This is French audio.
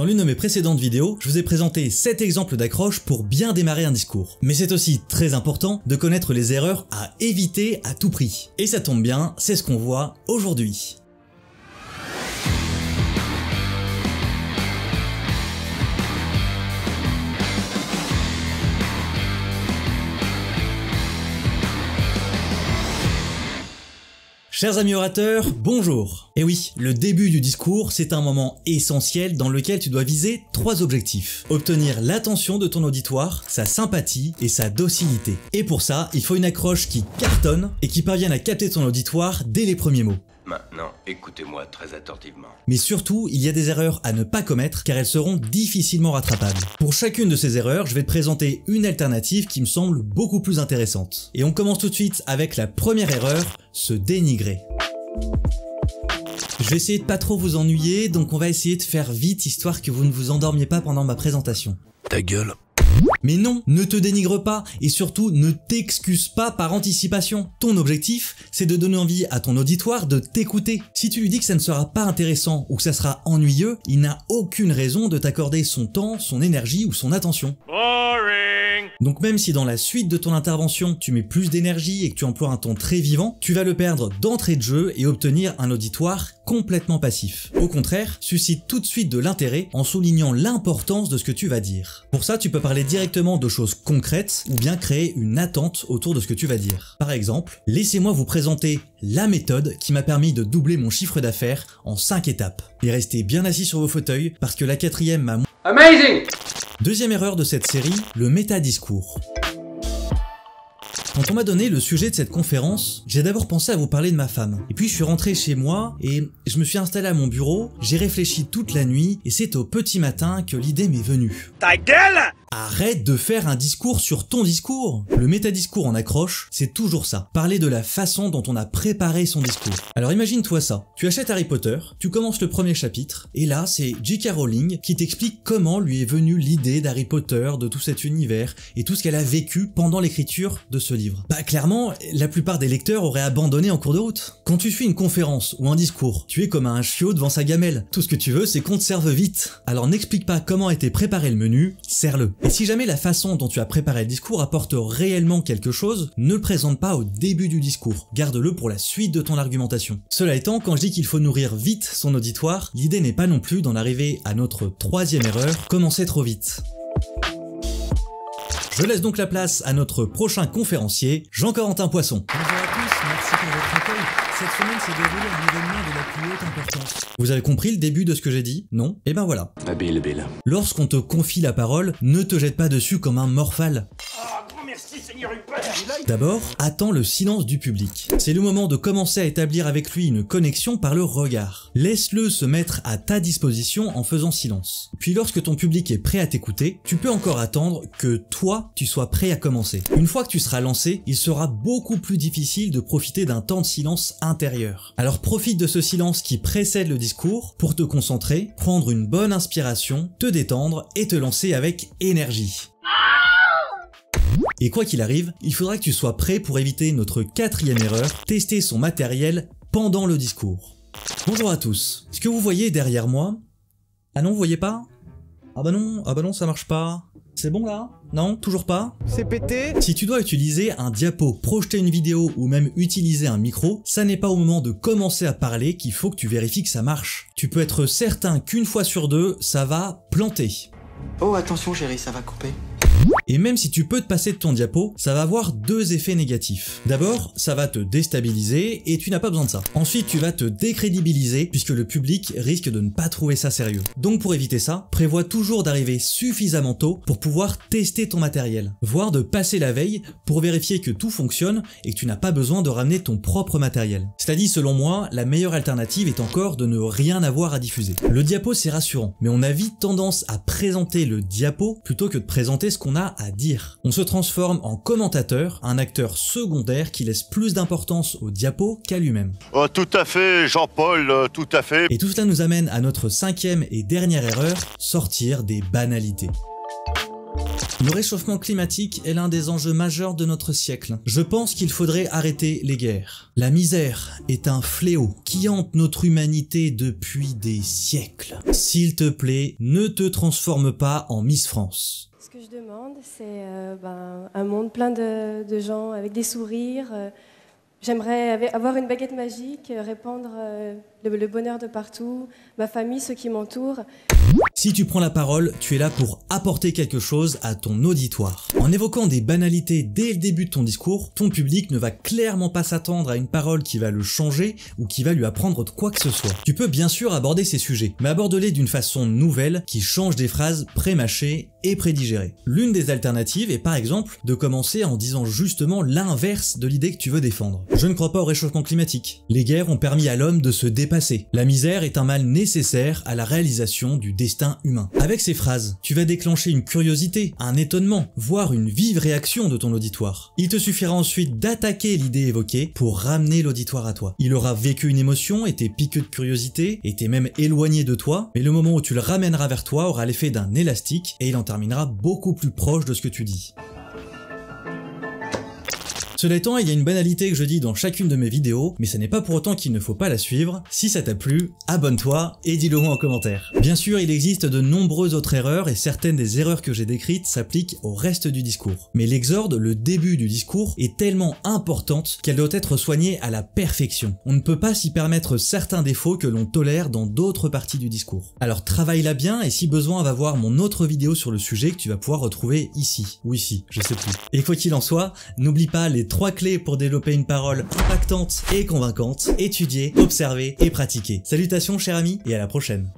Dans l'une de mes précédentes vidéos, je vous ai présenté 7 exemples d'accroches pour bien démarrer un discours. Mais c'est aussi très important de connaître les erreurs à éviter à tout prix. Et ça tombe bien, c'est ce qu'on voit aujourd'hui. Chers amis orateurs, bonjour. Et oui, le début du discours, c'est un moment essentiel dans lequel tu dois viser 3 objectifs. Obtenir l'attention de ton auditoire, sa sympathie et sa docilité. Et pour ça, il faut une accroche qui cartonne et qui parvienne à capter ton auditoire dès les premiers mots. Maintenant, écoutez-moi très attentivement. Mais surtout, il y a des erreurs à ne pas commettre car elles seront difficilement rattrapables. Pour chacune de ces erreurs, je vais te présenter une alternative qui me semble beaucoup plus intéressante. Et on commence tout de suite avec la première erreur, se dénigrer. Je vais essayer de pas trop vous ennuyer, donc on va essayer de faire vite histoire que vous ne vous endormiez pas pendant ma présentation. Ta gueule. Mais non, ne te dénigre pas et surtout ne t'excuse pas par anticipation. Ton objectif, c'est de donner envie à ton auditoire de t'écouter. Si tu lui dis que ça ne sera pas intéressant ou que ça sera ennuyeux, il n'a aucune raison de t'accorder son temps, son énergie ou son attention. Boring. Donc même si dans la suite de ton intervention, tu mets plus d'énergie et que tu emploies un ton très vivant, tu vas le perdre d'entrée de jeu et obtenir un auditoire complètement passif. Au contraire, suscite tout de suite de l'intérêt en soulignant l'importance de ce que tu vas dire. Pour ça, tu peux parler directement de choses concrètes ou bien créer une attente autour de ce que tu vas dire. Par exemple, laissez-moi vous présenter la méthode qui m'a permis de doubler mon chiffre d'affaires en 5 étapes. Et restez bien assis sur vos fauteuils parce que la 4e m'a... Amazing! Deuxième erreur de cette série, le métadiscours. Quand on m'a donné le sujet de cette conférence, j'ai d'abord pensé à vous parler de ma femme. Et puis je suis rentré chez moi et je me suis installé à mon bureau, j'ai réfléchi toute la nuit et c'est au petit matin que l'idée m'est venue. Ta gueule! Arrête de faire un discours sur ton discours. Le métadiscours en accroche, c'est toujours ça. Parler de la façon dont on a préparé son discours. Alors imagine-toi ça. Tu achètes Harry Potter, tu commences le premier chapitre, et là c'est J.K. Rowling qui t'explique comment lui est venue l'idée d'Harry Potter, de tout cet univers, et tout ce qu'elle a vécu pendant l'écriture de ce livre. Bah clairement, la plupart des lecteurs auraient abandonné en cours de route. Quand tu suis une conférence ou un discours, tu es comme un chiot devant sa gamelle. Tout ce que tu veux, c'est qu'on te serve vite. Alors n'explique pas comment a été préparé le menu, sers-le. Et si jamais la façon dont tu as préparé le discours apporte réellement quelque chose, ne le présente pas au début du discours, garde-le pour la suite de ton argumentation. Cela étant, quand je dis qu'il faut nourrir vite son auditoire, l'idée n'est pas non plus d'en arriver à notre 3e erreur, commencer trop vite. Je laisse donc la place à notre prochain conférencier, Jean-Corentin Poisson. Bonjour à tous, merci pour votre accueil. Cette semaine s'est déroulé un événement de la plus haute importance. Vous avez compris le début de ce que j'ai dit? Non? Eh ben voilà. Habile. Lorsqu'on te confie la parole, ne te jette pas dessus comme un morphale. Merci Seigneur Hubert. D'abord, attends le silence du public. C'est le moment de commencer à établir avec lui une connexion par le regard. Laisse-le se mettre à ta disposition en faisant silence. Puis lorsque ton public est prêt à t'écouter, tu peux encore attendre que toi, tu sois prêt à commencer. Une fois que tu seras lancé, il sera beaucoup plus difficile de profiter d'un temps de silence intérieur. Alors profite de ce silence qui précède le discours pour te concentrer, prendre une bonne inspiration, te détendre et te lancer avec énergie. Et quoi qu'il arrive, il faudra que tu sois prêt pour éviter notre 4e erreur, tester son matériel pendant le discours. Bonjour à tous. Ce que vous voyez derrière moi... Ah non, vous voyez pas? Ah bah non, ça marche pas. C'est bon là? Non, toujours pas? C'est pété? Si tu dois utiliser un diapo, projeter une vidéo ou même utiliser un micro, ça n'est pas au moment de commencer à parler qu'il faut que tu vérifies que ça marche. Tu peux être certain qu'une fois sur 2, ça va planter. Oh attention chérie, ça va couper. Et même si tu peux te passer de ton diapo, ça va avoir 2 effets négatifs. D'abord, ça va te déstabiliser et tu n'as pas besoin de ça. Ensuite, tu vas te décrédibiliser puisque le public risque de ne pas trouver ça sérieux. Donc pour éviter ça, prévois toujours d'arriver suffisamment tôt pour pouvoir tester ton matériel. Voire de passer la veille pour vérifier que tout fonctionne et que tu n'as pas besoin de ramener ton propre matériel. Cela dit, selon moi, la meilleure alternative est encore de ne rien avoir à diffuser. Le diapo c'est rassurant, mais on a vite tendance à présenter le diapo plutôt que de présenter ce qu'on a à dire. On se transforme en commentateur, un acteur secondaire qui laisse plus d'importance au diapo qu'à lui-même. Oh, tout à fait, Jean-Paul, tout à fait. Et tout cela nous amène à notre 5e et dernière erreur, sortir des banalités. Le réchauffement climatique est l'un des enjeux majeurs de notre siècle. Je pense qu'il faudrait arrêter les guerres. La misère est un fléau qui hante notre humanité depuis des siècles. S'il te plaît, ne te transforme pas en Miss France. Ce que je demande, c'est un monde plein de gens avec des sourires. J'aimerais avoir une baguette magique, répandre le bonheur de partout, ma famille, ceux qui m'entourent. Si tu prends la parole, tu es là pour apporter quelque chose à ton auditoire. En évoquant des banalités dès le début de ton discours, ton public ne va clairement pas s'attendre à une parole qui va le changer ou qui va lui apprendre quoi que ce soit. Tu peux bien sûr aborder ces sujets, mais aborde-les d'une façon nouvelle qui change des phrases pré-mâchées et prédigérées. L'une des alternatives est par exemple de commencer en disant justement l'inverse de l'idée que tu veux défendre. Je ne crois pas au réchauffement climatique. Les guerres ont permis à l'homme de se dépasser. La misère est un mal nécessaire à la réalisation du destin humain. Avec ces phrases, tu vas déclencher une curiosité, un étonnement, voire une vive réaction de ton auditoire. Il te suffira ensuite d'attaquer l'idée évoquée pour ramener l'auditoire à toi. Il aura vécu une émotion, été piqueux de curiosité, été même éloigné de toi, mais le moment où tu le ramèneras vers toi aura l'effet d'un élastique et il en terminera beaucoup plus proche de ce que tu dis. Cela étant, il y a une banalité que je dis dans chacune de mes vidéos, mais ce n'est pas pour autant qu'il ne faut pas la suivre. Si ça t'a plu, abonne-toi et dis-le moi en commentaire. Bien sûr, il existe de nombreuses autres erreurs et certaines des erreurs que j'ai décrites s'appliquent au reste du discours. Mais l'exorde, le début du discours, est tellement importante qu'elle doit être soignée à la perfection. On ne peut pas s'y permettre certains défauts que l'on tolère dans d'autres parties du discours. Alors travaille-la bien et si besoin, va voir mon autre vidéo sur le sujet que tu vas pouvoir retrouver ici, ou ici, je sais plus. Et quoi qu'il en soit, n'oublie pas les 3 clés pour développer une parole impactante et convaincante, étudier, observer et pratiquer. Salutations cher ami et à la prochaine.